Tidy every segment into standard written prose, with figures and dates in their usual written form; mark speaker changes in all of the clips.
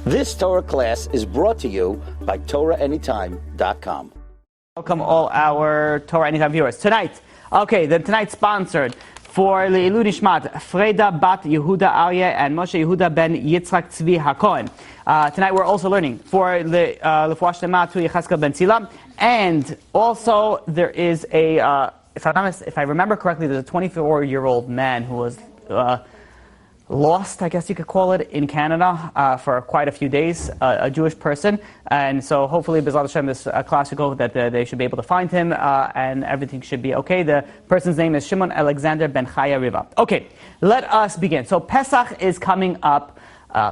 Speaker 1: This Torah class is brought to you by TorahAnytime.com.
Speaker 2: Welcome all our Torah Anytime viewers. Tonight's sponsored for Le'ilu Nishmat, Freda Bat Yehuda Aryeh and Moshe Yehuda Ben Yitzchak Tzvi HaKohen. Tonight we're also learning for Lefuah Shlema to Yecheskel Ben Tzila, and also there is a, if I remember correctly, there's a 24-year-old man who was lost, I guess you could call it, in Canada for quite a few days, a Jewish person. And so hopefully, B'ezrat Hashem, this class should go that they should be able to find him and everything should be okay. The person's name is Shimon Alexander Ben Chaya Riva. Okay, let us begin. So Pesach is coming up.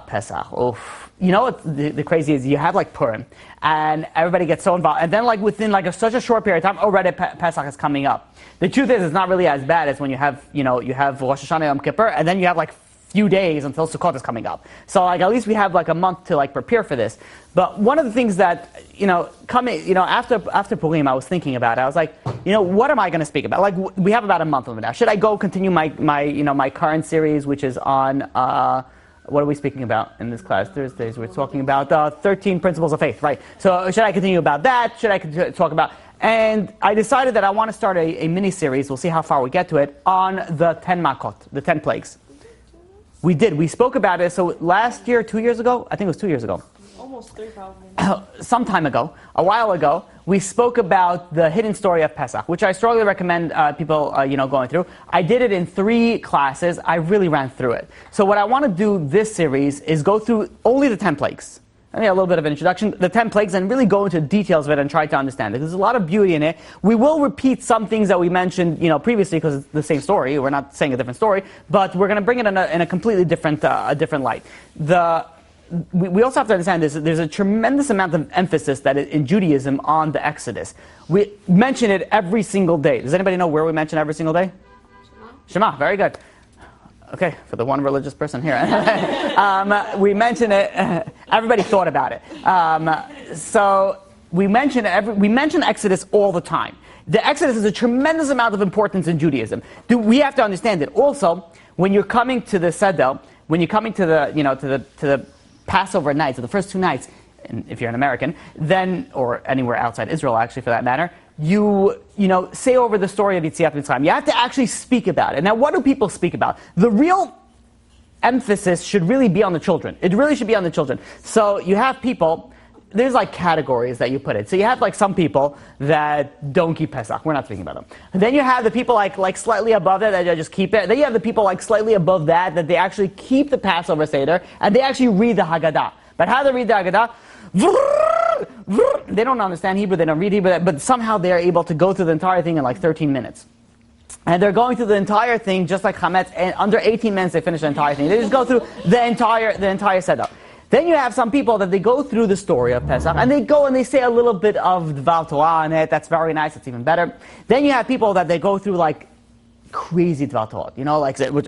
Speaker 2: Pesach, oof. You know what the crazy is? You have like Purim, and everybody gets so involved. And then like within like such a short period of time, already Pesach is coming up. The truth is, it's not really as bad as when you have Rosh Hashanah Yom Kippur, and then you have like few days until Sukkot is coming up. So like at least we have like a month to like prepare for this. But one of the things that after Purim I was thinking about it, I was like, what am I going to speak about? Like we have about a month of it now. Should I go continue my current series, which is on what are we speaking about in this class? Thursdays we're talking about 13 principles of faith, right? So should I continue about that? Should I talk about? And I decided that I want to start a mini series. We'll see how far we get to it on the 10 makot, the 10 plagues. We did. We spoke about it. So last year, 2 years ago, I think it was 2 years ago.
Speaker 3: Almost 3 probably.
Speaker 2: Some time ago, a while ago, we spoke about the hidden story of Pesach, which I strongly recommend people, going through. I did it in 3 classes. I really ran through it. So what I want to do this series is go through only the 10 plagues. I mean, a little bit of an introduction, the 10 plagues, and really go into details of it and try to understand it. There's a lot of beauty in it. We will repeat some things that we mentioned, previously because it's the same story. We're not saying a different story, but we're going to bring it in a completely different light. We also have to understand this. There's a tremendous amount of emphasis that in Judaism on the Exodus. We mention it every single day. Does anybody know where we mention every single day? Shema. Very good. Okay, for the one religious person here. We mention it, everybody thought about it. So we mention Exodus all the time. The Exodus is a tremendous amount of importance in Judaism. We have to understand it. Also, when you're coming to the Seder, when you're coming to the Passover nights, or the first 2 nights, and if you're an American, then, or anywhere outside Israel actually for that matter, you say over the story of Yetziat Mitzrayim. You have to actually speak about it. Now, what do people speak about? The real emphasis should really be on the children. It really should be on the children. So you have people, there's like categories that you put it. So you have like some people that don't keep Pesach. We're not speaking about them. And then you have the people like slightly above that just keep it. Then you have the people like slightly above that they actually keep the Passover Seder and they actually read the Haggadah. But how do they read the Haggadah? They don't understand Hebrew, they don't read Hebrew, but somehow they're able to go through the entire thing in like 13 minutes. And they're going through the entire thing just like Chametz, and under 18 minutes they finish the entire thing. They just go through the entire setup. Then you have some people that they go through the story of Pesach, and they go and they say a little bit of Dvar Torah in it. That's very nice, it's even better. Then you have people that they go through like crazy Dvar Torah, which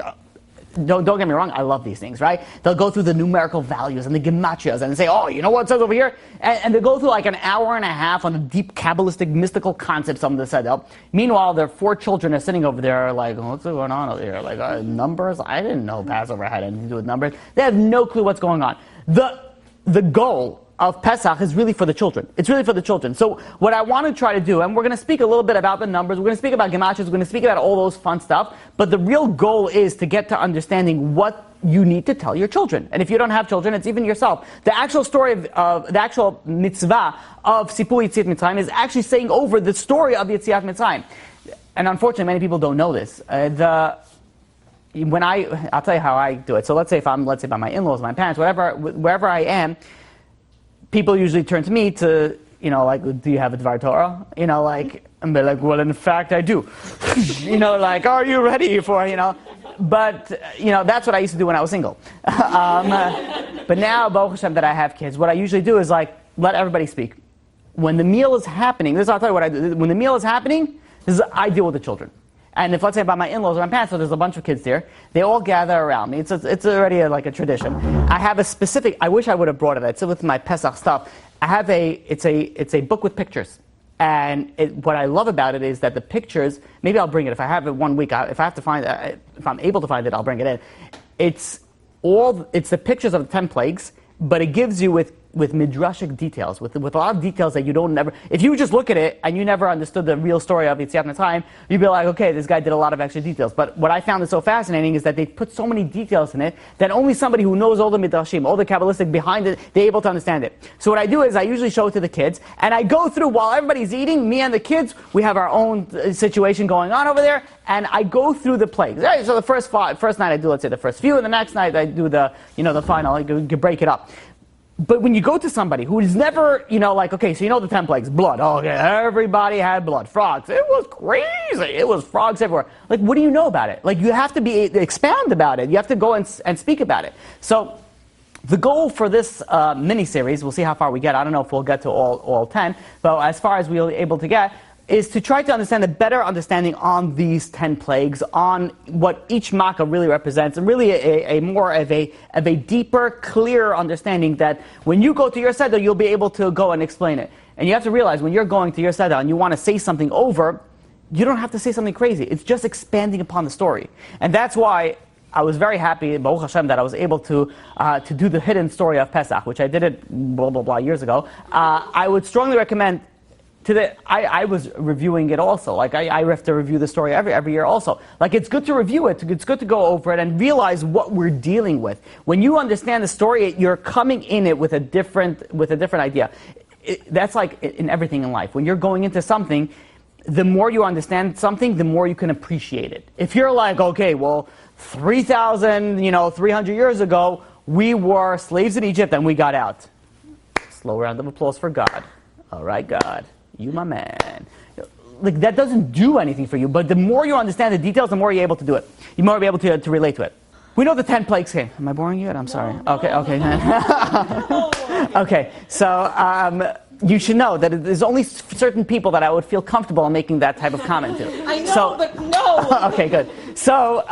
Speaker 2: don't get me wrong, I love these things, right? They'll go through the numerical values and the gematrias and say, oh, you know what it says over here? And they go through like an hour and a half on the deep Kabbalistic, mystical concepts of the setup. Meanwhile, their 4 children are sitting over there like, what's going on over here? Like, numbers? I didn't know Passover had anything to do with numbers. They have no clue what's going on. The goal of Pesach is really for the children. It's really for the children. So what I want to try to do, and we're going to speak a little bit about the numbers, we're going to speak about gematrias, we're going to speak about all those fun stuff, but the real goal is to get to understanding what you need to tell your children. And if you don't have children, it's even yourself. The actual story of the actual mitzvah of Sipur Yetziat Mitzrayim is actually saying over the story of Yetziat Mitzrayim. And unfortunately, many people don't know this. I'll tell you how I do it. So let's say by my in-laws, my parents, wherever I am, people usually turn to me to, do you have a Dvar Torah? And they're like, well, in fact, I do. Are you ready for, But, that's what I used to do when I was single. But now, Baruch Hashem, that I have kids, what I usually do is let everybody speak. When the meal is happening, I'll tell you what I do. When the meal is happening, I deal with the children. And if, let's say, by my in-laws or my parents, so there's a bunch of kids there, they all gather around me. It's already a tradition. I have a specific, I wish I would have brought it. It's with my Pesach stuff. It's a book with pictures. And what I love about it is that the pictures, maybe I'll bring it. If I have it 1 week, if I'm able to find it, I'll bring it in. It's the pictures of the 10 plagues, but it gives you with midrashic details, with a lot of details that you don't never. If you just look at it and you never understood the real story of Yetziat Mitzrayim, you'd be like, okay, this guy did a lot of extra details. But what I found is so fascinating is that they put so many details in it that only somebody who knows all the midrashim, all the Kabbalistic behind it, they're able to understand it. So what I do is I usually show it to the kids, and I go through while everybody's eating. Me and the kids, we have our own situation going on over there, and I go through the plagues. Right, so the first night I do, let's say, the first few, and the next night I do the final. I break it up. But when you go to somebody who is never, like, okay, so the 10 plagues, blood. Oh, okay, everybody had blood. Frogs. It was crazy. It was frogs everywhere. Like, what do you know about it? Like, you have to expound about it. You have to go and speak about it. So the goal for this mini-series, we'll see how far we get. I don't know if we'll get to all 10, but as far as we're able to get, is to try to understand a better understanding on these 10 plagues, on what each makkah really represents, and really a more of a deeper, clearer understanding that when you go to your Seder, you'll be able to go and explain it. And you have to realize when you're going to your Seder and you want to say something over, you don't have to say something crazy. It's just expanding upon the story. And that's why I was very happy, Baruch Hashem, that I was able to do the hidden story of Pesach, which I did it blah, blah, blah years ago. I would strongly recommend I was reviewing it also. Like I have to review the story every year also. Like it's good to review it. It's good to go over it and realize what we're dealing with. When you understand the story, you're coming in it with a different idea. That's like in everything in life. When you're going into something, the more you understand something, the more you can appreciate it. If you're like, okay, well, 300 years ago, we were slaves in Egypt and we got out. Slow round of applause for God. All right, God. You my man. Like that doesn't do anything for you, but the more you understand the details, the more you're able to do it. You're more able to relate to it. We know the 10 plagues came. Am I boring you yet? I'm sorry. Okay. Okay, so you should know that there's only certain people that I would feel comfortable in making that type of comment to.
Speaker 3: I know, but no!
Speaker 2: Okay, good. So,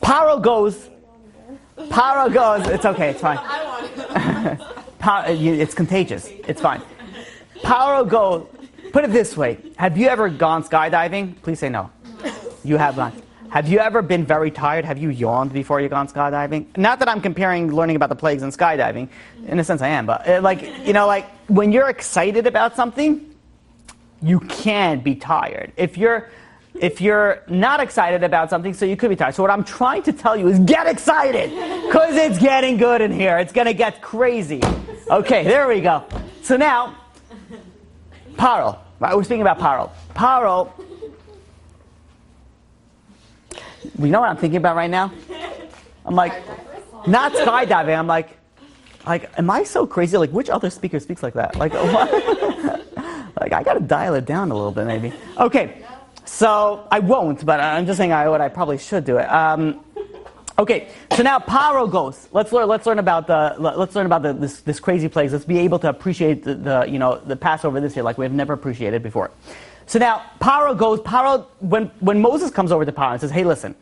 Speaker 2: Pharaoh goes, it's okay, it's fine.
Speaker 3: I want it.
Speaker 2: It's contagious. It's fine. Pharaoh goes, put it this way. Have you ever gone skydiving? Please say no. You have gone. Have you ever been very tired? Have you yawned before you've gone skydiving? Not that I'm comparing learning about the plagues and skydiving. In a sense I am, but like when you're excited about something, you can be tired. If you're not excited about something, so you could be tired. So what I'm trying to tell you is get excited, because it's getting good in here. It's going to get crazy. Okay, there we go. So now, Pharaoh. Right, we're speaking about Pharaoh. Pharaoh, we know what I'm thinking about right now? I'm like, not skydiving. I'm like, am I so crazy? Like, which other speaker speaks like that? Like, what? Like, I got to dial it down a little bit, maybe. Okay. So I won't, but I'm just saying I probably should do it. Okay, so now Pharaoh goes. Let's learn about this crazy plagues. Let's be able to appreciate the Passover this year like we've never appreciated before. So now Pharaoh goes. When Moses comes over to Pharaoh and says, "Hey, listen,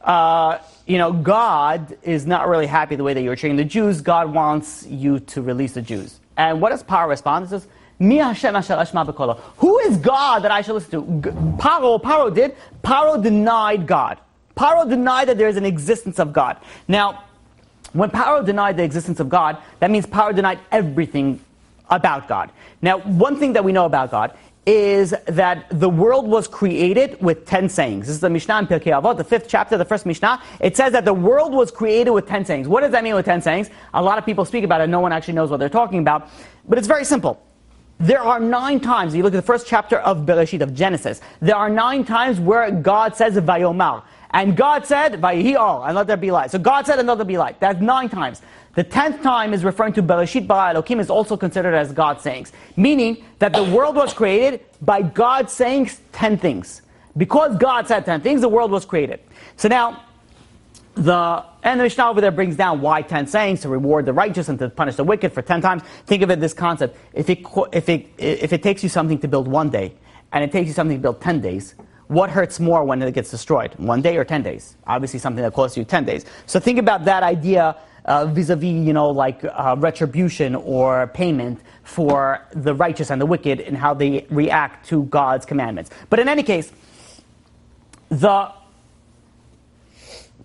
Speaker 2: God is not really happy the way that you're treating the Jews. God wants you to release the Jews." And what does Pharaoh respond? He says, Mi Hashem asher ashma b'kolo. Who is God that I should listen to? Pharaoh denied God. Pharaoh denied that there is an existence of God. Now, when Pharaoh denied the existence of God, that means Pharaoh denied everything about God. Now, one thing that we know about God is that the world was created with 10 sayings. This is the Mishna in Pirkei Avot, the 5th chapter, the first Mishnah. It says that the world was created with 10 sayings. What does that mean with 10 sayings? A lot of people speak about it. No one actually knows what they're talking about. But it's very simple. There are 9 times, you look at the first chapter of Bereshit, of Genesis, there are 9 times where God says, Vayomar. And God said, Vayihi all, and let there be light. So God said, and let there be light. That's 9 times. The 10th time is referring to Bereshit bara Elokim, is also considered as God's sayings. Meaning that the world was created by God saying 10 things. Because God said 10 things, the world was created. So now, the Mishnah over there brings down why 10 sayings, to reward the righteous and to punish the wicked for 10 times. Think of it this concept. If it takes you something to build 1 day, and it takes you something to build 10 days, what hurts more when it gets destroyed? 1 day or 10 days? Obviously something that costs you 10 days. So think about that idea vis-a-vis, retribution or payment for the righteous and the wicked and how they react to God's commandments. But in any case,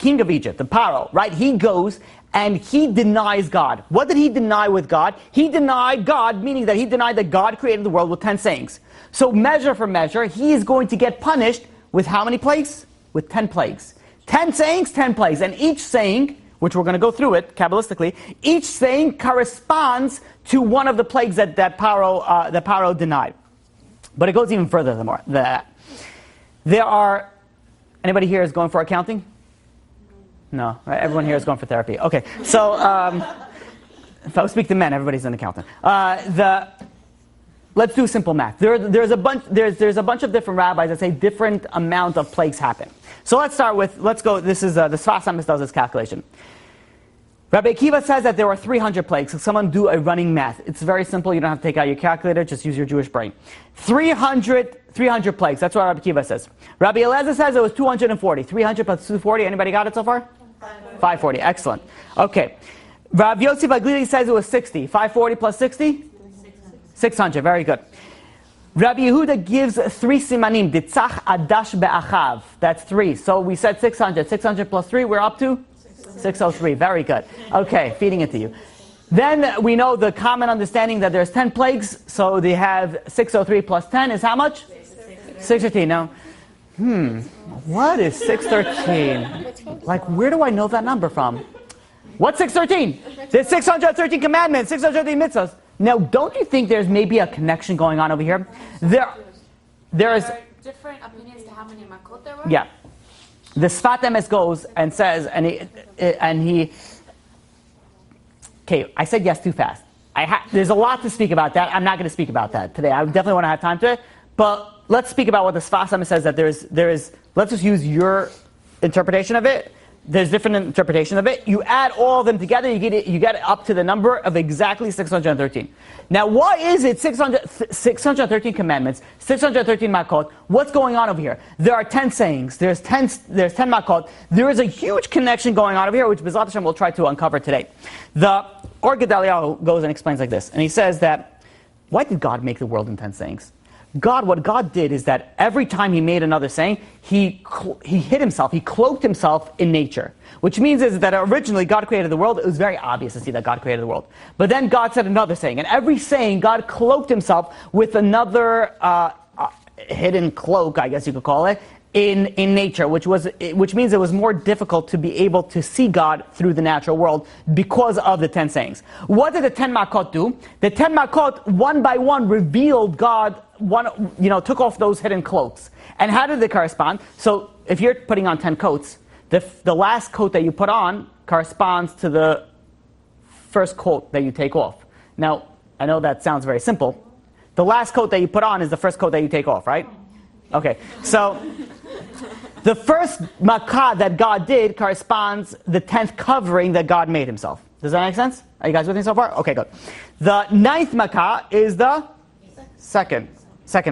Speaker 2: king of Egypt, the Pharaoh, right? He goes and he denies God. What did he deny with God? He denied God, meaning that he denied that God created the world with 10 sayings. So measure for measure, he is going to get punished with how many plagues? With 10 plagues. 10 sayings, 10 plagues. And each saying, which we're going to go through it Kabbalistically, each saying corresponds to one of the plagues that Pharaoh denied. But it goes even further than that. There are, anybody here is going for accounting? No, right? Everyone here is going for therapy. Okay, so if I speak to men, everybody's an accountant. Let's do simple math. There's a bunch of different rabbis that say different amount of plagues happen. So let's go. This is the Sfas Emes does this calculation. Rabbi Akiva says that there are 300 plagues. So someone do a running math. It's very simple. You don't have to take out your calculator. Just use your Jewish brain. 300 plagues. That's what Rabbi Akiva says. Rabbi Eliezer says it was 240. 300 plus 240. Anybody got it so far? 540. Excellent. Okay. Rabbi Yossi Baglili says it was 60. 540 plus 60? 600. Very good. Rabbi Yehuda gives 3 simanim. Ditzach adash be'achav. That's 3. So we said 600. 600 plus 3, we're up to? 603. Very good. Okay, feeding it to you. Then we know the common understanding that there's 10 plagues. So they have 603 plus 10 is how much? 613. Now, what is 613? Like, where do I know that number from? What's 613? There's 613 commandments, 613 mitzvahs. Now, don't you think there's maybe a connection going on over here? There is
Speaker 4: different opinions to how many makot there were?
Speaker 2: Yeah. The Sfat Emes goes and says, okay, I said yes too fast. There's a lot to speak about that. I'm not going to speak about that today. I definitely want to have time to it. But let's speak about what the Sfat Emes says, that there is, let's just use your interpretation of it. There's different interpretation of it. You add all of them together, you get up to the number of exactly 613. Now, why is it 613 commandments, 613 makot? What's going on over here? There are 10 sayings. There's 10 makot. There is a huge connection going on over here, which B'ezrat Hashem will try to uncover today. The Or Gedaliah goes and explains like this, and he says that why did God make the world in 10 sayings? What God did is that every time he made another saying, he hid himself, he cloaked himself in nature. Which means is that originally God created the world. It was very obvious to see that God created the world. But then God said another saying, and every saying God cloaked himself with another hidden cloak, I guess you could call it, in nature, which means it was more difficult to be able to see God through the natural world because of the 10 sayings. What did the 10 makot do? The 10 makot, one by one, revealed God, took off those hidden cloaks. And how did they correspond? So if you're putting on 10 coats, the last coat that you put on corresponds to the first coat that you take off. Now, I know that sounds very simple. The last coat that you put on is the first coat that you take off, right? Okay, so the first makah that God did corresponds the 10th covering that God made himself. Does that make sense? Are you guys with me so far? Okay, good. The 9th makah is the second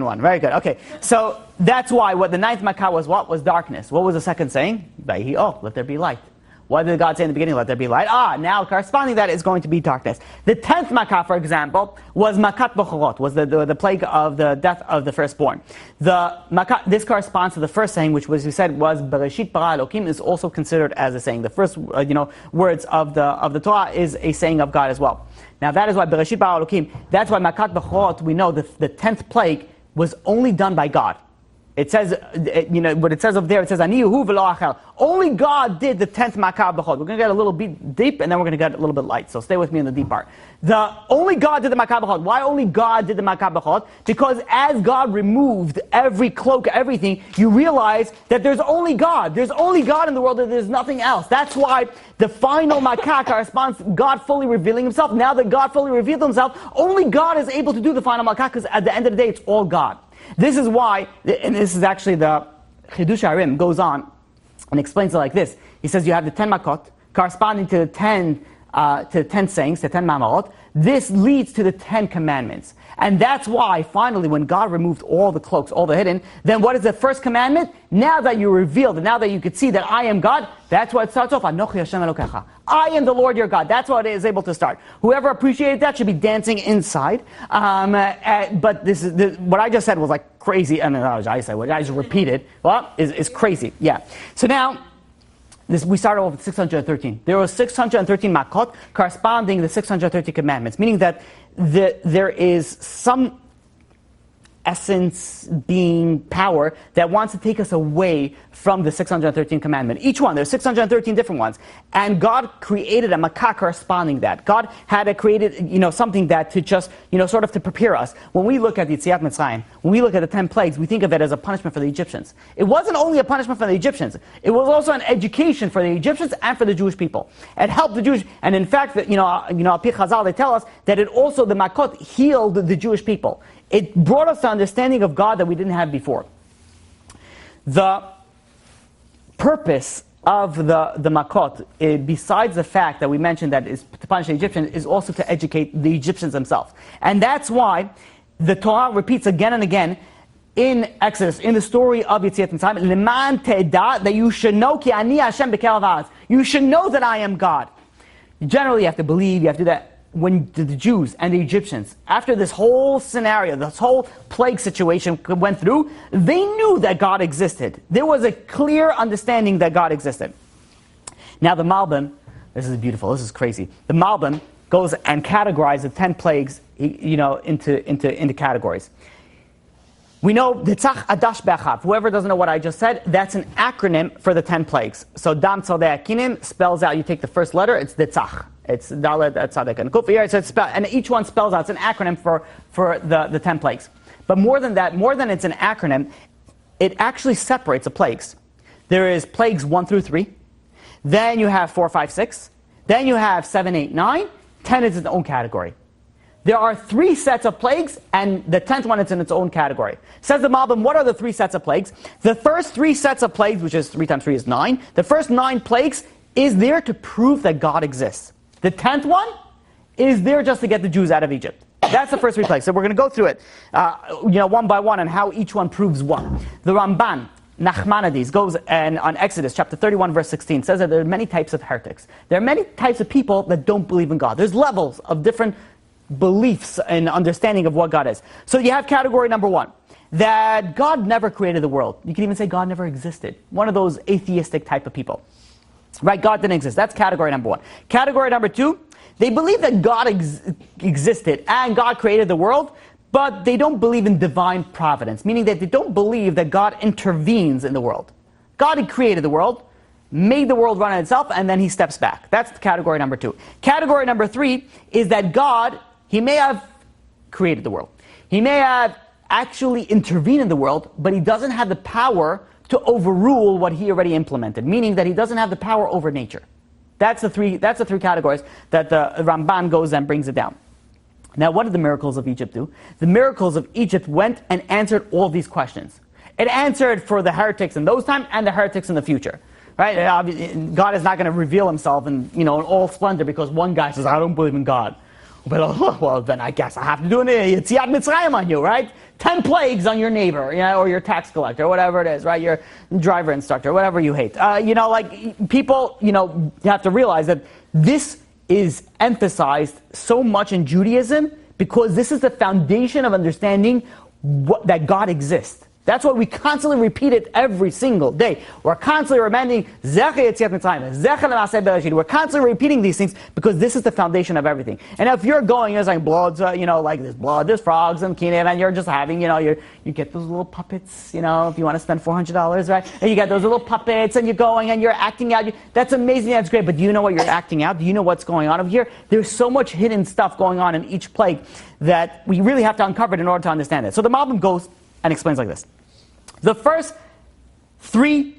Speaker 2: one. Very good. Okay, so that's why what the 9th makah was what? Was darkness. What was the second saying? Let there be light. What did God say in the beginning? Let there be light. Now corresponding to that is going to be darkness. The 10th makah, for example, was makat b'chorot, was the plague of the death of the firstborn. The makah, this corresponds to the first saying, which was, we said, was Bereshit bara Elokim, is also considered as a saying. The first, words of the Torah is a saying of God as well. Now that is why Bereshit bara Elokim, that's why makat b'chorot, we know the 10th plague was only done by God. It says, what it says over there, it says, Ani Yehu v'lo achel. Only God did the 10th makah b'chol. We're going to get a little bit deep, and then we're going to get a little bit light. So stay with me in the deep part. Only God did the makah b'chol. Why only God did the makah b'chol? Because as God removed every cloak, everything, you realize that there's only God. There's only God in the world, and there's nothing else. That's why the final makah corresponds to God fully revealing himself. Now that God fully revealed himself, only God is able to do the final makah, because at the end of the day, it's all God. This is why, and this is actually the Chidush Harim goes on and explains it like this. He says you have the 10 makot corresponding to the 10 sayings, the 10 mamarot. This leads to the 10 commandments. And that's why, finally, when God removed all the cloaks, all the hidden, then what is the first commandment? Now that you're revealed, and now that you could see that I am God, that's what it starts off. Anochi Hashem Elokecha. I am the Lord your God. That's what it is able to start. Whoever appreciated that should be dancing inside. But this is what I just said was like crazy. I mean, I said what I just repeated. Well, is crazy. Yeah. So now, we started off with 613. There were 613 makot corresponding to the 613 commandments, meaning that there is some essence, being, power that wants to take us away from the 613 commandment. Each one, there's 613 different ones. And God created a makah corresponding that. God had created, something that to just, sort of to prepare us. When we look at the Yetziat Mitzrayim, when we look at the 10 plagues, we think of it as a punishment for the Egyptians. It wasn't only a punishment for the Egyptians. It was also an education for the Egyptians and for the Jewish people. It helped the Jewish, and in fact, Pi Chazal, they tell us that it also, the makot, healed the Jewish people. It brought us to understanding of God that we didn't have before. The purpose of the makot, besides the fact that we mentioned that is to punish the Egyptians, is also to educate the Egyptians themselves. And that's why the Torah repeats again and again in Exodus, in the story of Yetziat Mitzrayim, Leman Te'eda, that you should know ki ani Hashem b'kerav ha'aretz. You should know that I am God. Generally, you have to believe, you have to do that. When the Jews and the Egyptians, after this whole scenario, this whole plague situation went through, they knew that God existed. There was a clear understanding that God existed. Now the Malbim, this is beautiful, this is crazy. The Malbim goes and categorizes the 10 plagues, into categories. We know Ditzach Adash Be'achav. Whoever doesn't know what I just said, that's an acronym for the 10 plagues. So Dam Tzadei Akinim spells out, you take the first letter, it's Ditzach. It's Dalet Tzaddik and Kuf. And each one spells out, it's an acronym for the 10 plagues. But more than that, more than it's an acronym, it actually separates the plagues. There is plagues 1 through 3. Then you have 4, 5, 6. Then you have 7, 8, 9. 10 is its own category. There are 3 sets of plagues, and the 10th one is in its own category. Says the Malbim, what are the 3 sets of plagues? The first 3 sets of plagues, which is 3 times 3 is 9. The first 9 plagues is there to prove that God exists. The 10th one is there just to get the Jews out of Egypt. That's the first 3 plagues. So we're going to go through it, one by one, and how each one proves one. The Ramban, Nachmanides, goes and on Exodus chapter 31, verse 16, says that there are many types of hertics. There are many types of people that don't believe in God. There's levels of different beliefs and understanding of what God is. So you have category number 1, that God never created the world. You can even say God never existed. One of those atheistic type of people. Right, God didn't exist. That's category number 1. Category number 2, they believe that God existed and God created the world, but they don't believe in divine providence, meaning that they don't believe that God intervenes in the world. God created the world, made the world run on itself, and then he steps back. That's category number 2. Category number 3 is that God, he may have created the world. He may have actually intervened in the world, but he doesn't have the power to overrule what he already implemented, meaning that he doesn't have the power over nature. That's the three categories that the Ramban goes and brings it down. Now, what did the miracles of Egypt do? The miracles of Egypt went and answered all these questions. It answered for the heretics in those times and the heretics in the future. Right? God is not going to reveal himself in all splendor because one guy says, I don't believe in God. But well, then I guess I have to do an Yetziat Mitzrayim on you, right? 10 plagues on your neighbor, or your tax collector, whatever it is, right? Your driver instructor, whatever you hate. People, you have to realize that this is emphasized so much in Judaism because this is the foundation of understanding that God exists. That's why we constantly repeat it every single day. We're constantly reminding Zecher Yetziat Mitzrayim, Zecher L'Maaseh Bereshit. We're constantly repeating these things because this is the foundation of everything. And if you're going, you're saying blood, like there's blood, there's frogs and kinev, and you're just having, you get those little puppets, if you want to spend $400, right? And you get those little puppets, and you're going and you're acting out. That's amazing, that's great. But do you know what you're acting out? Do you know what's going on over here? There's so much hidden stuff going on in each plague that we really have to uncover it in order to understand it. So the Malbim goes and explains like this. The first 3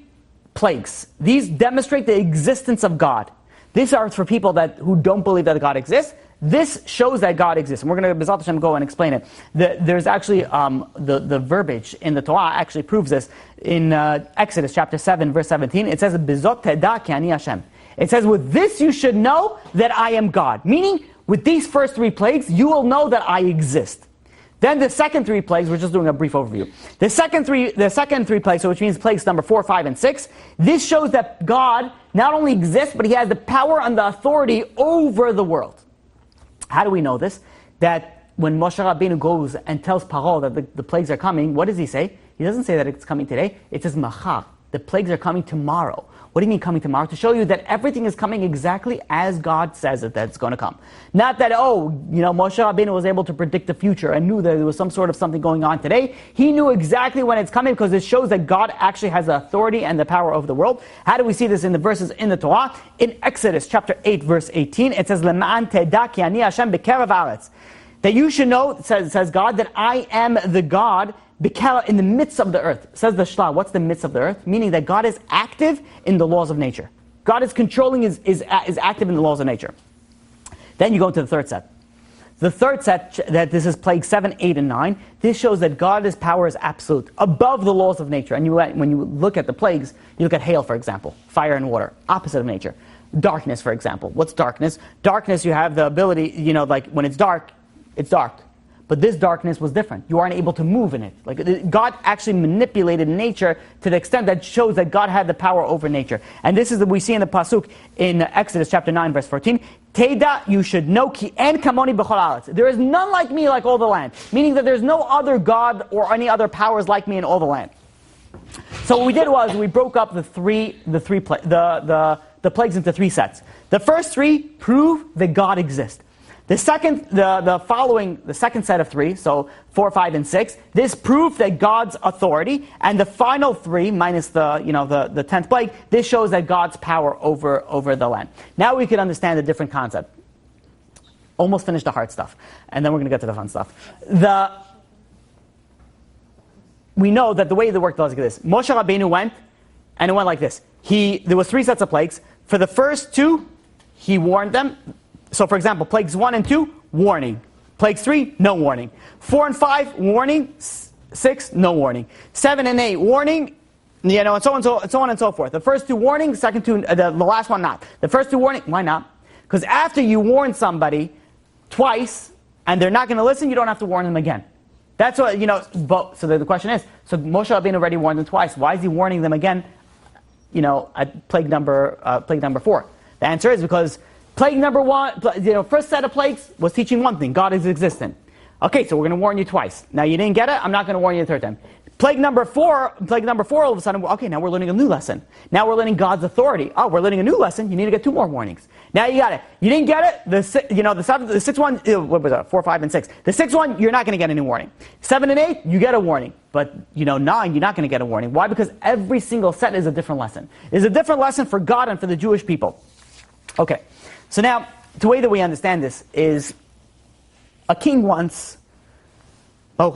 Speaker 2: plagues, these demonstrate the existence of God. These are for people who don't believe that God exists. This shows that God exists. And we're going to, B'ezrat Hashem, go and explain it. There's actually, the verbiage in the Torah actually proves this. In Exodus chapter 7, verse 17, it says, B'zot te'da ki ani Hashem. It says, with this you should know that I am God. Meaning, with these first 3 plagues, you will know that I exist. Then the second 3 plagues, we're just doing a brief overview. The second three plagues, so which means plagues number 4, 5, and 6, this shows that God not only exists, but he has the power and the authority over the world. How do we know this? That when Moshe Rabbeinu goes and tells Pharaoh that the plagues are coming, what does he say? He doesn't say that it's coming today. It says machar. The plagues are coming tomorrow. What do you mean coming tomorrow? To show you that everything is coming exactly as God says it, that it's going to come. Not that, Moshe Rabbeinu was able to predict the future and knew that there was some sort of something going on today. He knew exactly when it's coming because it shows that God actually has the authority and the power over the world. How do we see this in the verses in the Torah? In Exodus chapter 8, verse 18, it says, Le'ma'an teda ki ani Hashem b'kerev haaretz. That you should know, says God, that I am the God in the midst of the earth. Says the Shla, what's the midst of the earth? Meaning that God is active in the laws of nature. God is controlling, is active in the laws of nature. Then you go into the third set. The third set, that this is plague 7, 8, and 9, this shows that God's power is absolute, above the laws of nature. And when you look at the plagues, you look at hail, for example, fire and water, opposite of nature. Darkness, for example. What's darkness? Darkness, you have the ability, like when it's dark, it's dark. But this darkness was different. You aren't able to move in it. Like God actually manipulated nature to the extent that shows that God had the power over nature. And this is what we see in the pasuk in Exodus chapter 9, verse 14. Teda, you should know, ki en kamoni b'chol haaretz. There is none like me like all the land. Meaning that there's no other God or any other powers like me in all the land. So what we did was we broke up the plagues into three sets. The first three prove that God exists. The second, the second set of three, so 4, 5, and 6, this proof that God's authority, and the final three, minus the 10th plague, this shows that God's power over the land. Now we can understand the different concept. Almost finished the hard stuff, and then we're going to get to the fun stuff. We know that the way the work does like this. Moshe Rabbeinu went, and it went like this. There was 3 sets of plagues. For the first 2, he warned them. So, for example, plagues 1 and 2, warning. Plagues 3, no warning. 4 and 5, warning. 6, no warning. 7 and 8, warning. And so on and so forth. The first 2 warning, second 2, the last one not. The first 2 warning, why not? Because after you warn somebody twice and they're not going to listen, you don't have to warn them again. That's what So the question is, so Moshe Rabbeinu already warned them twice. Why is he warning them again? At plague number 4. The answer is because plague number 1, first set of plagues was teaching one thing: God is existent. Okay, so we're going to warn you twice. Now you didn't get it. I'm not going to warn you the third time. Plague number 4, all of a sudden, okay, now we're learning a new lesson. Now we're learning God's authority. Oh, we're learning a new lesson. You need to get 2 more warnings. Now you got it. You didn't get it. The 6th one, what was that? 4, 5, and 6. The 6th one, you're not going to get any warning. 7 and 8, you get a warning. But 9, you're not going to get a warning. Why? Because every single set is a different lesson. It's a different lesson for God and for the Jewish people. Okay. So now, the way that we understand this is, a king once, a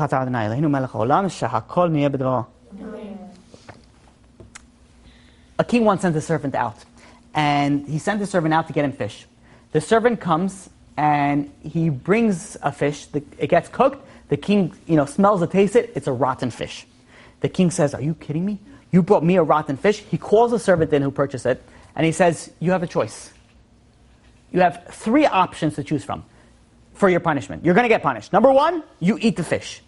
Speaker 2: king once sent a servant out, and he sent the servant out to get him fish. The servant comes, and he brings a fish. It gets cooked. The king, smells it, tastes it. It's a rotten fish. The king says, "Are you kidding me? You brought me a rotten fish?" He calls the servant in who purchased it, and he says, "You have a choice. You have 3 options to choose from for your punishment. You're going to get punished. Number 1, you eat the fish.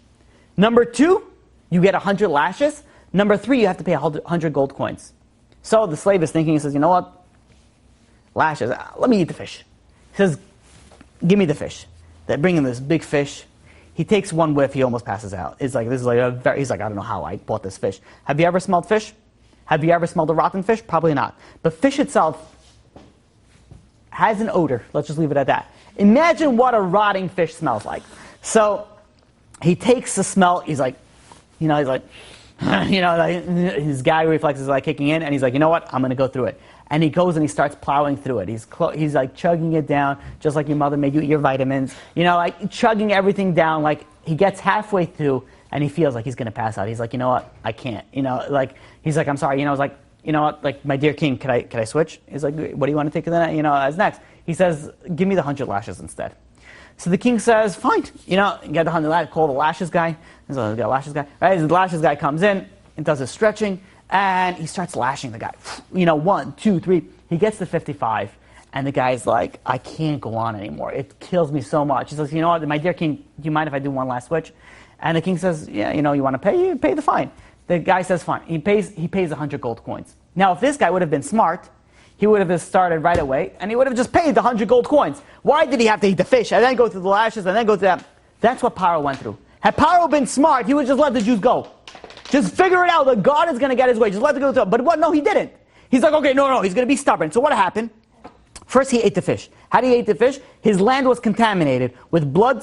Speaker 2: Number 2, you get 100 lashes. Number 3, you have to pay 100 gold coins." So the slave is thinking, he says, "You know what? Lashes, let me eat the fish." He says, "Give me the fish." They bring him this big fish. He takes one whiff, he almost passes out. He's like, "I don't know how I bought this fish." Have you ever smelled fish? Have you ever smelled a rotten fish? Probably not. But fish itself has an odor. Let's just leave it at that. Imagine what a rotting fish smells like. So he takes the smell. He's like, his gag reflexes are like kicking in, and he's like, "You know what? I'm going to go through it." And he goes and he starts plowing through it. He's like chugging it down, just like your mother made you eat your vitamins. Like chugging everything down. Like he gets halfway through, and he feels like he's going to pass out. He's like, "You know what? I can't." He's like, "I'm sorry." He's like, "You know what? Like, my dear king, can I switch?" He's like, "What do you want to take as next?" He says, "Give me the 100 lashes instead." So the king says, "Fine." Get the 100 lashes. Call the lashes guy. So the lashes guy. Right? The lashes guy comes in and does his stretching, and he starts lashing the guy. 1, 2, 3. He gets to 55, and the guy's like, "I can't go on anymore. It kills me so much." He says, "You know what, my dear king, do you mind if I do one last switch?" And the king says, "Yeah, you want to pay? You pay the fine." The guy says, "Fine." He pays 100 gold coins. Now, if this guy would have been smart, he would have started right away, and he would have just paid the 100 gold coins. Why did he have to eat the fish, and then go through the lashes, and then go through that? That's what Pharaoh went through. Had Pharaoh been smart, he would just let the Jews go. Just figure it out that God is going to get his way. Just let it go. But what? No, he didn't. He's like, okay, no, he's going to be stubborn. So what happened? First, he ate the fish. How did he eat the fish? His land was contaminated with blood,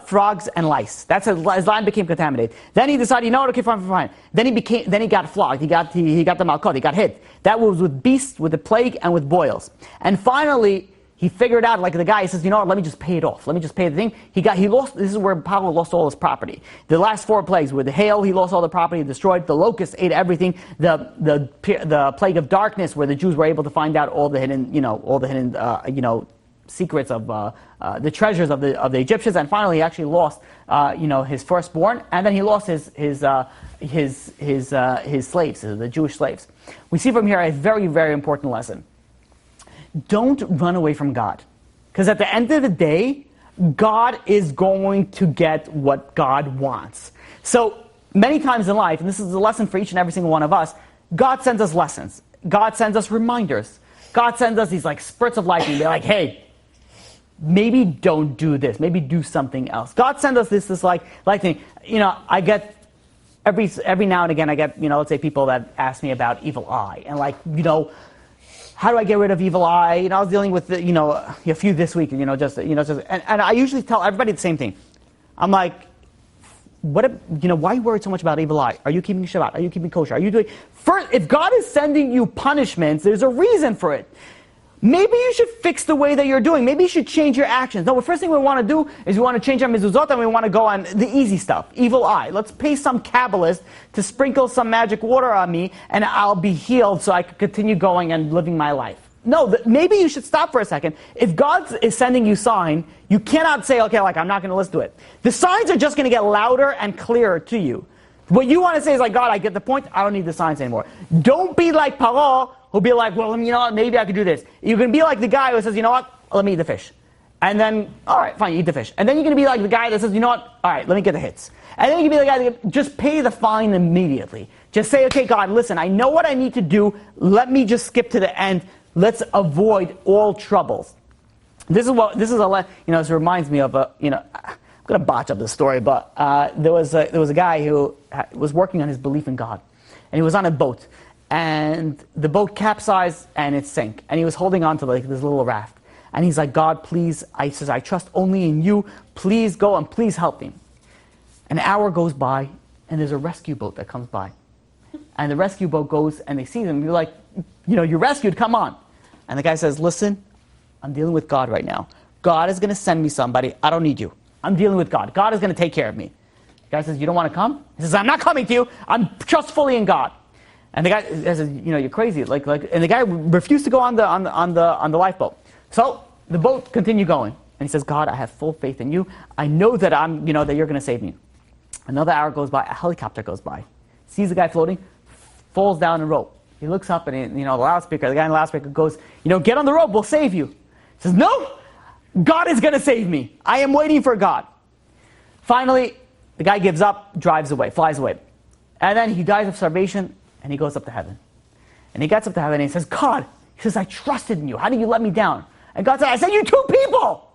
Speaker 2: frogs, and lice. That's his land became contaminated. Then he decided, you know what? Okay, fine. Then he got flogged. He got the malkot. He got hit. That was with beasts, with the plague, and with boils. And finally, he figured out, like the guy, he says, you know what, let me just pay it off. Let me just pay the thing. He lost, this is where Pharaoh lost all his property. The last 4 plagues, with the hail, he lost all the property, destroyed. The locusts ate everything. The plague of darkness, where the Jews were able to find out all the hidden, secrets of the treasures of the Egyptians. And finally, he actually lost, his firstborn, and then he lost his slaves, the Jewish slaves. We see from here a very, very important lesson. Don't run away from God. Because at the end of the day, God is going to get what God wants. So many times in life, and this is a lesson for each and every single one of us, God sends us lessons. God sends us reminders. God sends us these like spurts of lightning. They're like, hey, maybe don't do this. Maybe do something else. God sends us this like thing. I get every now and again, I get, let's say people that ask me about evil eye. And how do I get rid of evil eye? I was dealing with a few this week. And I usually tell everybody the same thing. I'm like, why are you worried so much about evil eye? Are you keeping Shabbat? Are you keeping kosher? Are you doing first? If God is sending you punishments, there's a reason for it. Maybe you should fix the way that you're doing. Maybe you should change your actions. No, the first thing we want to do is we want to change our mezuzot, and we want to go on the easy stuff. Evil eye. Let's pay some Kabbalist to sprinkle some magic water on me, and I'll be healed so I can continue going and living my life. No, maybe you should stop for a second. If God is sending you sign, you cannot say, okay, I'm not going to listen to it. The signs are just going to get louder and clearer to you. What you want to say is God, I get the point. I don't need the signs anymore. Don't be like Pharaoh, who'll be like, well, maybe I could do this. You can be like the guy who says, let me eat the fish. And then, all right, fine, you eat the fish. And then you're going to be like the guy that says, all right, let me get the hits. And then you can be the guy that just pay the fine immediately. Just say, okay, God, listen, I know what I need to do. Let me just skip to the end. Let's avoid all troubles. This reminds me of I'm going to botch up the story, but there was a guy who was working on his belief in God. And he was on a boat. And the boat capsized and it sank. And he was holding on to this little raft. And he's like, God, please, I trust only in you. Please go and please help me. An hour goes by and there's a rescue boat that comes by. And the rescue boat goes and they see them. You're like, you're rescued, come on. And the guy says, listen, I'm dealing with God right now. God is going to send me somebody. I don't need you. I'm dealing with God. God is going to take care of me. The guy says, you don't want to come? He says, I'm not coming to you. I'm trust fully in God. And the guy says, you're crazy. And the guy refused to go on the lifeboat. So the boat continued going. And he says, God, I have full faith in you. I know that that you're going to save me. Another hour goes by. A helicopter goes by. Sees the guy floating, falls down the rope. He looks up and the guy in the loudspeaker goes, get on the rope. We'll save you. He says, no, God is going to save me. I am waiting for God. Finally, the guy gives up, drives away, flies away. And then he dies of starvation. And he goes up to heaven. And he gets up to heaven and he says, God, I trusted in you. How did you let me down? And God said, I sent you 2 people.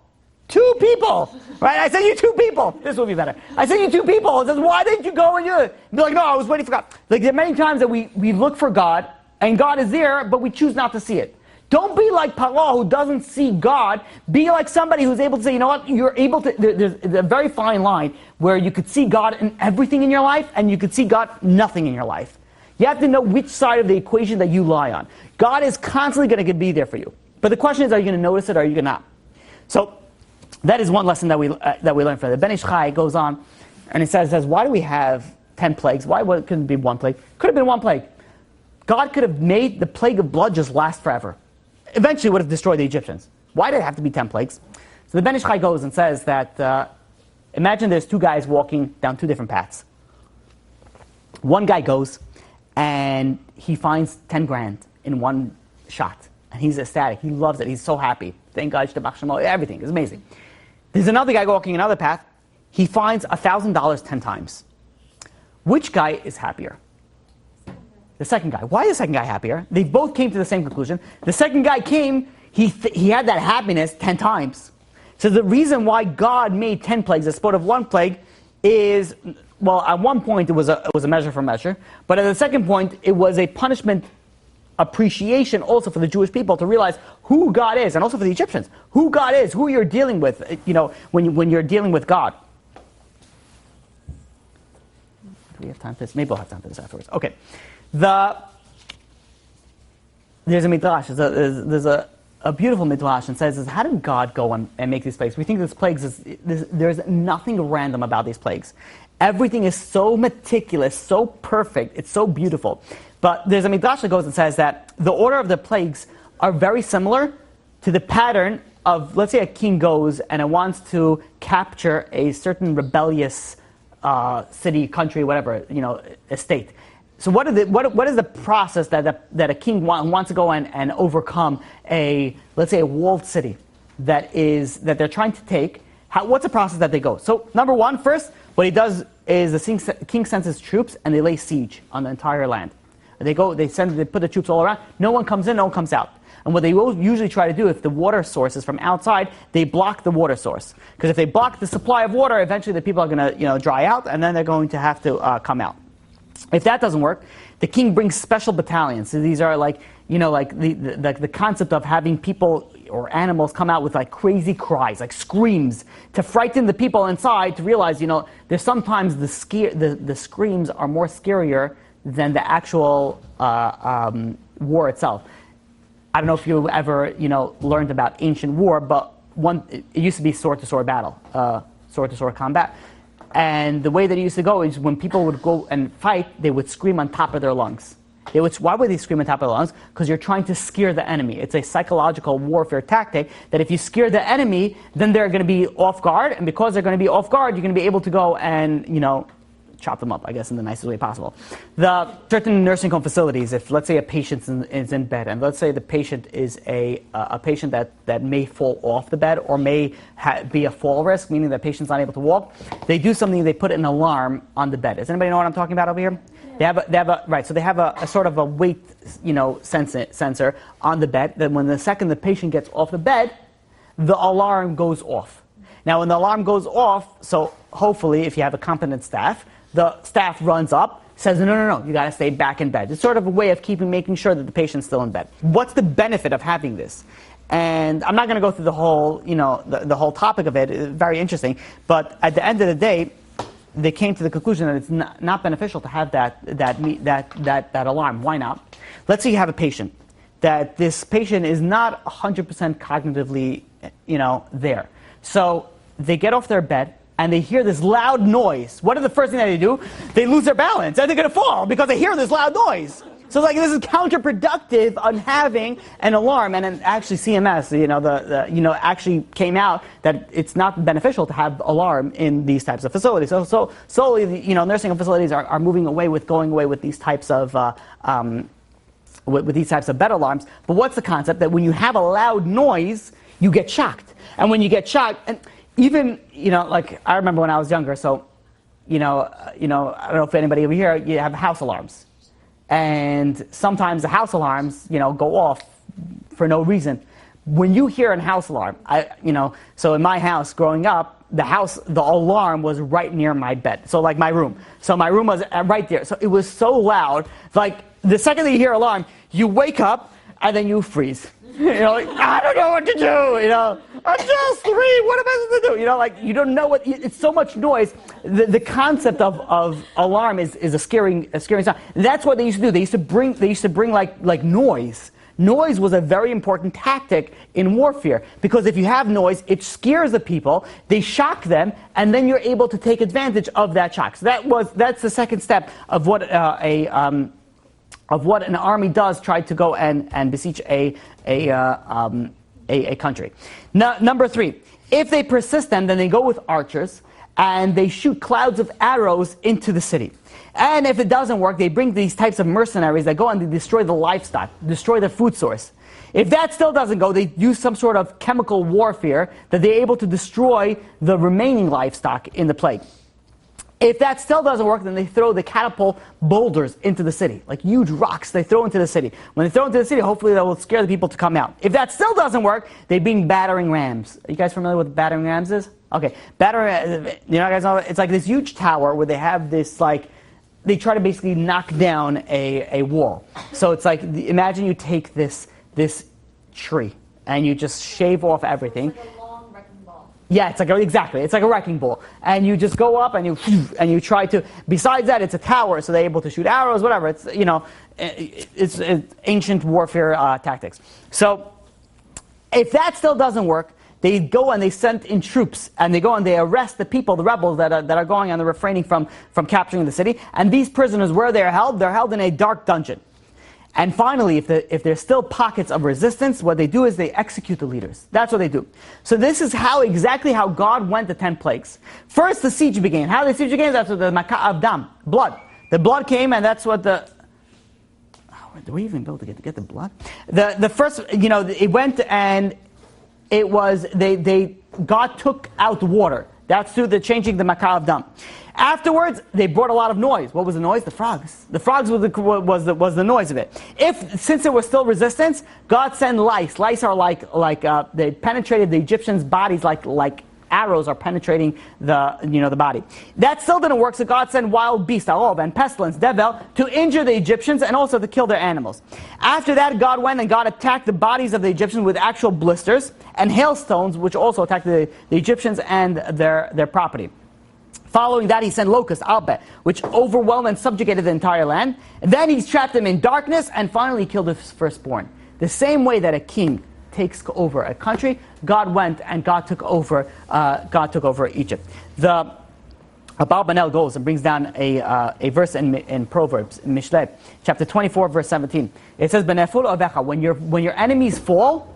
Speaker 2: 2 people. Right? I sent you 2 people. This will be better. I sent you 2 people. He says, why didn't you go and do it? Be like, no, I was waiting for God. There are many times that we look for God and God is there, but we choose not to see it. Don't be like Pharaoh who doesn't see God. Be like somebody who's able to say, you're able to, there's a very fine line where you could see God in everything in your life and you could see God nothing in your life. You have to know which side of the equation that you lie on. God is constantly going to be there for you. But the question is, are you going to notice it or are you going to not? So that is one lesson that we learn from it. The Ben Ish Chai goes on and it says, why do we have 10 plagues? Why couldn't it be 1 plague? Could have been 1 plague. God could have made the plague of blood just last forever. Eventually would have destroyed the Egyptians. Why did it have to be 10 plagues? So the Ben Ish Chai goes and says that, imagine there's 2 guys walking down 2 different paths. One guy goes and he finds 10 grand in one shot. And he's ecstatic. He loves it. He's so happy. Thank God, Shtabach Shemo, everything. It's amazing. There's another guy walking another path. He finds $1,000 10 times. Which guy is happier? The second guy. Why is the second guy happier? They both came to the same conclusion. The second guy came, he had that happiness 10 times. So the reason why God made 10 plagues as part of 1 plague is, well, at one point it was a measure for measure, but at the second point it was a punishment appreciation also for the Jewish people to realize who God is, and also for the Egyptians, who God is, who you're dealing with, when you're dealing with God. Do we have time for this? Maybe we'll have time for this afterwards. Okay. There's a midrash, there's a beautiful midrash, and says, how did God go and make these plagues? We think these plagues, there's nothing random about these plagues. Everything is so meticulous, so perfect, it's so beautiful. But there's a midrash that goes and says that the order of the plagues are very similar to the pattern of, let's say a king goes and it wants to capture a certain rebellious city, country, whatever, estate. So what is the process that a king wants to go and overcome let's say a walled city that they're trying to take? What's the process that they go? So number one, first, what he does is the king sends his troops and they lay siege on the entire land. They put the troops all around. No one comes in, no one comes out. And what they will usually try to do, if the water source is from outside, they block the water source. Because if they block the supply of water, eventually the people are going to dry out, and then they're going to have to come out. If that doesn't work, the king brings special battalions. So these are the concept of having people or animals come out with like crazy cries, like screams, to frighten the people inside, to realize, there's sometimes the screams are more scarier than the actual war itself. I don't know if you ever, learned about ancient war, but it used to be sword-to-sword battle, sword-to-sword combat. And the way that it used to go is when people would go and fight, they would scream on top of their lungs. Why would they scream on top of their lungs? Because you're trying to scare the enemy. It's a psychological warfare tactic that if you scare the enemy, then they're going to be off guard. And because they're going to be off guard, you're going to be able to go and, chop them up, I guess, in the nicest way possible. The certain nursing home facilities, if let's say a patient is in bed, and let's say the patient is a patient that may fall off the bed or may be a fall risk, meaning that patient's not able to walk, they do something. They put an alarm on the bed. Does anybody know what I'm talking about over here? Yeah. They have a sort of a weight, sensor on the bed. That when the second the patient gets off the bed, the alarm goes off. Now, when the alarm goes off, so hopefully, if you have a competent staff, the staff runs up, says, no, you got to stay back in bed. It's sort of a way of making sure that the patient's still in bed. What's the benefit of having this? And I'm not going to go through the whole, the whole topic of it. It's very interesting. But at the end of the day, they came to the conclusion that it's not beneficial to have that alarm. Why not? Let's say you have a patient, that this patient is not 100% cognitively, there. So they get off their bed, and they hear this loud noise. What is the first thing that they do? They lose their balance, and they're going to fall because they hear this loud noise. So this is counterproductive on having an alarm. And then actually CMS, actually came out that it's not beneficial to have alarm in these types of facilities. So slowly, nursing home facilities are going away with these types of with these types of bed alarms. But what's the concept? That when you have a loud noise, you get shocked. And when you get shocked, and even, I remember when I was younger, so, I don't know if anybody over here, you have house alarms. And sometimes the house alarms, go off for no reason. When you hear a house alarm, so in my house growing up, the alarm was right near my bed. So my room. So my room was right there. So it was so loud, the second that you hear alarm, you wake up and then you freeze. I don't know what to do, I'm just 3, what am I supposed to do? You don't know what, it's so much noise. The concept of alarm is a scaring sound. That's what they used to do. They used to bring like noise. Noise was a very important tactic in warfare, because if you have noise, it scares the people, they shock them, and then you're able to take advantage of that shock. So that's the second step of what an army does, try to go and besiege a country. Number 3, if they persist then they go with archers and they shoot clouds of arrows into the city. And if it doesn't work, they bring these types of mercenaries that go and they destroy the livestock, destroy the food source. If that still doesn't go, they use some sort of chemical warfare that they're able to destroy the remaining livestock in the plague. If that still doesn't work, then they throw the catapult boulders into the city, like huge rocks they throw into the city. When they throw into the city, hopefully that will scare the people to come out. If that still doesn't work, they bring battering rams. Are you guys familiar with what battering rams is? Okay, better. You know, guys know it's like this huge tower where they have this like. They try to basically knock down a wall. So it's like, imagine you take this tree and you just shave off everything.
Speaker 4: It's like a long wrecking ball.
Speaker 2: Yeah, it's like it's like a wrecking ball, and you just go up and you try to. Besides that, it's a tower, so they're able to shoot arrows, whatever. It's it's ancient warfare tactics. So if that still doesn't work, they go and they send in troops, and they go and they arrest the people, the rebels that are going and they're refraining from capturing the city. And these prisoners, where they're held in a dark dungeon. And finally, if there's still pockets of resistance, what they do is they execute the leaders. That's what they do. So this is exactly how God went the 10 plagues. First, the siege began. How the siege began? That's what the maka'av dam, blood. The blood came, and that's what the. Do we even be able to get the blood? The first, it went and. It was, God took out water. That's through the changing the maka'av dam. Afterwards, they brought a lot of noise. What was the noise? The frogs. The frogs was the noise of it. Since there was still resistance, God sent lice. Lice are like they penetrated the Egyptians' bodies like arrows are penetrating the body. That still didn't work, so God sent wild beasts, and pestilence, devil, to injure the Egyptians and also to kill their animals. After that, God went and God attacked the bodies of the Egyptians with actual blisters and hailstones, which also attacked the Egyptians and their property. Following that, he sent locusts, which overwhelmed and subjugated the entire land. And then he trapped them in darkness, and finally killed his firstborn. The same way that a king takes over a country, God went and God took over Egypt. The Abarbanel goes and brings down a verse in Proverbs, in Mishna, chapter 24, verse 17. It says, when your enemies fall,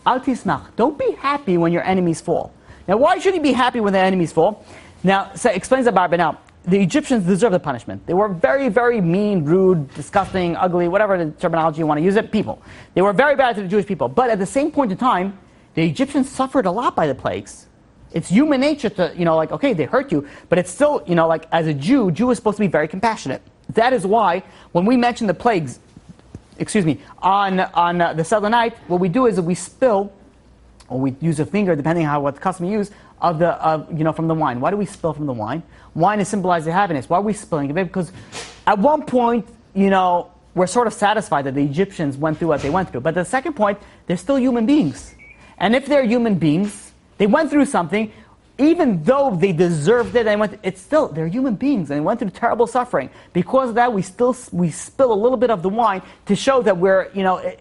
Speaker 2: al tismach. Don't be happy when your enemies fall. Now, why should you be happy when the enemies fall? Now, so explains the Abarbanel. The Egyptians deserve the punishment. They were very, very mean, rude, disgusting, ugly, whatever the terminology you want to use it, people. They were very bad to the Jewish people. But at the same point in time, the Egyptians suffered a lot by the plagues. It's human nature to, okay, they hurt you, but it's still, as a Jew is supposed to be very compassionate. That is why, when we mention the plagues, on the Seder night, what we do is that we spill, or we use a finger, depending on what custom you use, from the wine. Why do we spill from the wine? Wine is symbolizing happiness. Why are we spilling of it? Because at one point, we're sort of satisfied that the Egyptians went through what they went through. But at the second point, they're still human beings. And if they're human beings, they went through something, even though they deserved it, they're human beings, and they went through terrible suffering. Because of that, we spill a little bit of the wine to show that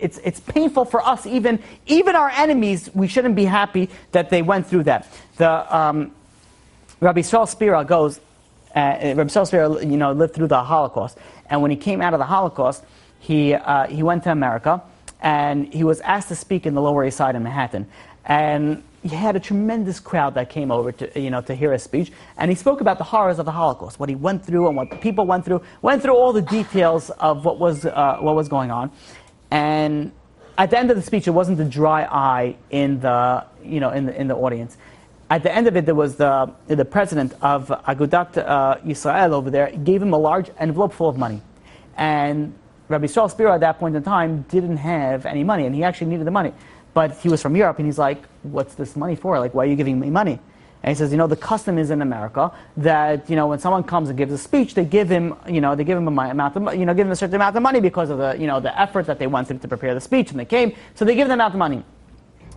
Speaker 2: it's painful for us, even our enemies. We shouldn't be happy that they went through that. Rabbi Yisrael Spira goes. Rabbi Yisrael Spira, lived through the Holocaust, and when he came out of the Holocaust, he went to America, and he was asked to speak in the Lower East Side in Manhattan, and he had a tremendous crowd that came over to hear his speech, and he spoke about the horrors of the Holocaust, what he went through and what the people went through all the details of what was going on. And at the end of the speech, it wasn't a dry eye in the audience. At the end of it, there was the president of Agudat Yisrael over there gave him a large envelope full of money, and Rabbi Yisrael Spira at that point in time didn't have any money, and he actually needed the money. But he was from Europe, and he's like, what's this money for? Like, why are you giving me money? And he says, the custom is in America that, when someone comes and gives a speech, they give him, a certain amount of money because of the effort that they went through to prepare the speech, and they came, so they give them out the money.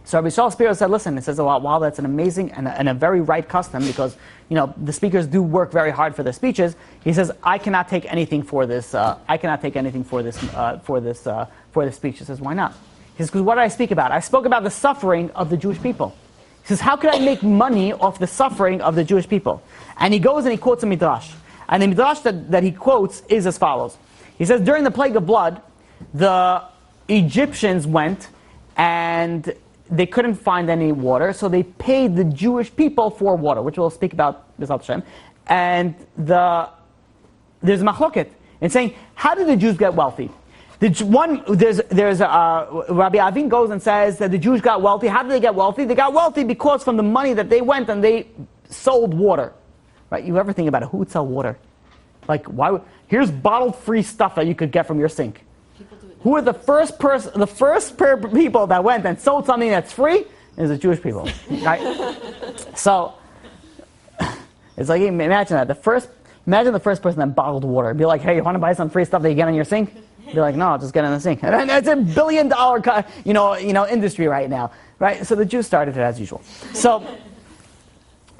Speaker 2: So Rabbi Yisrael Spira said, listen, he says, while that's an amazing and a very right custom, because, the speakers do work very hard for their speeches, he says, I cannot take anything for this, for this speech. He says, why not? He says, because what did I speak about? I spoke about the suffering of the Jewish people. He says, how could I make money off the suffering of the Jewish people? And he goes and he quotes a midrash. And the midrash that he quotes is as follows. He says, during the plague of blood, the Egyptians went and they couldn't find any water, so they paid the Jewish people for water, which we'll speak about B'ezrat Hashem. And there's a machloket in saying, how did the Jews get wealthy? Rabbi Avin goes and says that the Jews got wealthy. How did they get wealthy? They got wealthy because from the money that they went and they sold water. Right? You ever think about it? Who would sell water? Like, here's bottled free stuff that you could get from your sink. Who are the first people that went and sold something that's free? Is the Jewish people. Right? So It's like, imagine that. Imagine the first person that bottled water. Be like, hey, you want to buy some free stuff that you get in your sink? Be like, no, I'll just get in the sink. And it's $1 billion, industry right now, right? So the Jews started it as usual. So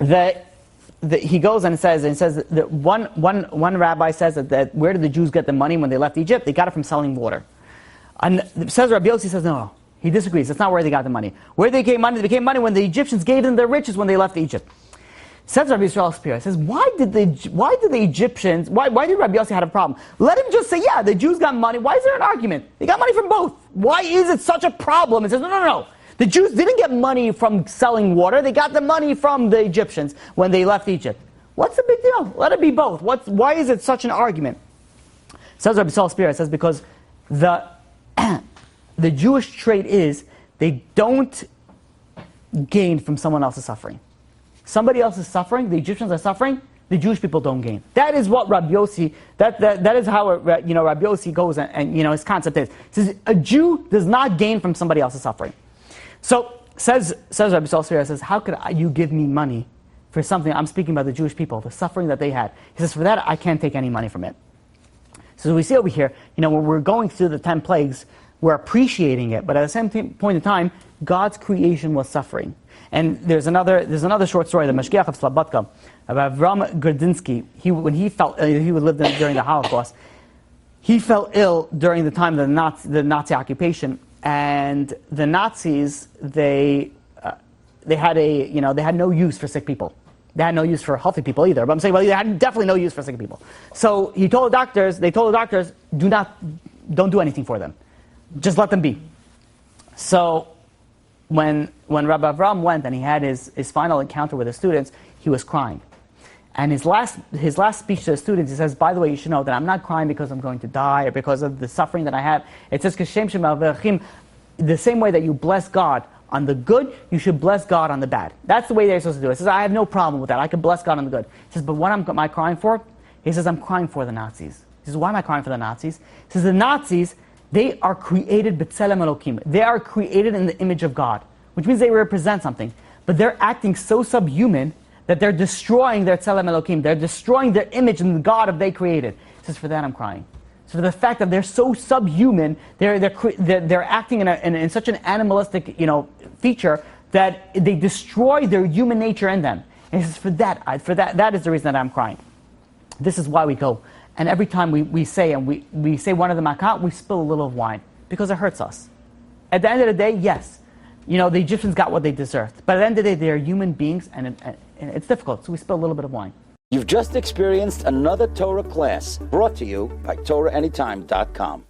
Speaker 2: he goes and says that one rabbi says that where did the Jews get the money when they left Egypt? They got it from selling water. And says Rabbi Yossi says no. He disagrees. That's not where they got the money. Where they became money? They became money when the Egyptians gave them their riches when they left Egypt. Says Rabbi Yisrael Spira, says, why did Rabbi Yossi have a problem? Let him just say, yeah, the Jews got money. Why is there an argument? They got money from both. Why is it such a problem? It says, no. The Jews didn't get money from selling water. They got the money from the Egyptians when they left Egypt. What's the big deal? Let it be both. Why is it such an argument? Says Rabbi Yisrael Spira, says because the Jewish trait is they don't gain from someone else's suffering. Somebody else is suffering, the Egyptians are suffering, the Jewish people don't gain. That is what Rabbi Yossi, that is how Rabbi Yossi goes and his concept is. It says a Jew does not gain from somebody else's suffering. So says Rabbi Yossi, says, how could you give me money for something? I'm speaking about the Jewish people, the suffering that they had. He says, for that I can't take any money from it. So we see over here, when we're going through the 10 plagues, we're appreciating it, but at the same point in time, God's creation was suffering. And there's another short story, the Mashgiach of Slobodka, about Avram Gordinsky. When he lived during the Holocaust, he fell ill during the time of the Nazi occupation, and the Nazis they had no use for sick people. They had no use for healthy people either. But I'm saying, they had definitely no use for sick people. So they told the doctors, don't do anything for them. Just let them be. So when Rabbi Avram went and he had his final encounter with the students, he was crying. And his last speech to the students, he says, by the way, you should know that I'm not crying because I'm going to die or because of the suffering that I have. It says, the same way that you bless God on the good, you should bless God on the bad. That's the way they're supposed to do it. He says, I have no problem with that. I can bless God on the good. He says, but what am I crying for? He says, I'm crying for the Nazis. He says, why am I crying for the Nazis? He says, the Nazis, they are created b'tselem Elokim. They are created in the image of God, which means they represent something. But they're acting so subhuman that they're destroying their tselem Elokim. They're destroying their image in the God of they created. He says, for that I'm crying. So for the fact that they're so subhuman, they're acting in such an animalistic feature that they destroy their human nature in them. And he says, that is the reason that I'm crying. This is why we go. And every time we say one of the makat, we spill a little of wine because it hurts us. At the end of the day, yes, the Egyptians got what they deserved. But at the end of the day, they are human beings, and it's difficult. So we spill a little bit of wine.
Speaker 1: You've just experienced another Torah class brought to you by TorahAnytime.com.